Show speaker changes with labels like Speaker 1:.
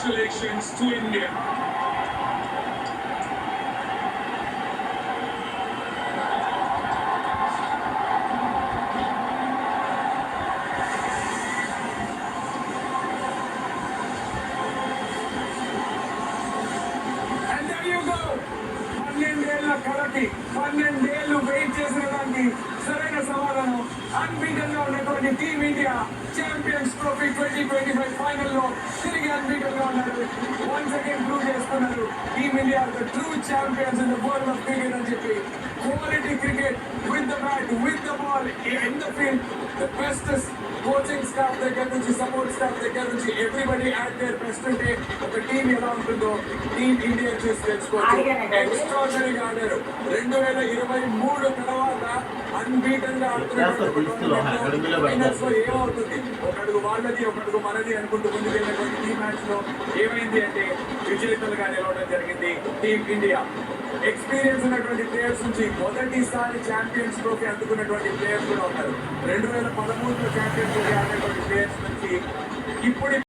Speaker 1: congratulations to India. And there you go. 12 కలకి 12 wait చేసిన దానికి సరైన సమాధానం. అన్బీటెన్ గా ఉన్నటువంటి team India champions trophy 2025 final లో తిరిగి అన్బీటెన్ గా ఉన్నారు. వన్స్ అగైన్ ప్రూవ్ చేస్తున్నారు team India the true champions in the world of cricket అని చెప్పి. Quality cricket with the bat with the ball in the field. The best coaching staff దగ్గర నుంచి support staff దగ్గర నుంచి everybody at their best. అంటే ఒక team ఎలా ఉంటుందో టీమ్ ఇండియా చూసి తెలుసుకోవచ్చు. ఎక్స్ట్రాడనరీగా ఆడారు. 2023 తర్వాత అన్బీటెన్ గా ఫైనల్స్ లో ఏమవుతుంది, ఒక అడుగు వాళ్ళది ఒక అడుగు మనది అనుకుంటూ ముందుకెళ్ళినటువంటి ఈ మ్యాచ్ లో ఏమైంది అంటే విజేతలుగా నిలవడం జరిగింది టీమ్ ఇండియా. ఎక్స్పీరియన్స్ ఉన్నటువంటి ప్లేయర్స్ నుంచి మొదటిసారి ఛాంపియన్స్ ట్రోఫీ అందుకున్నటువంటి ప్లేయర్స్ కూడా ఉన్నారు. 2013లో ఛాంపియన్స్ ట్రోఫీ ఆడినటువంటి ప్లేయర్స్ నుంచి ఇప్పుడు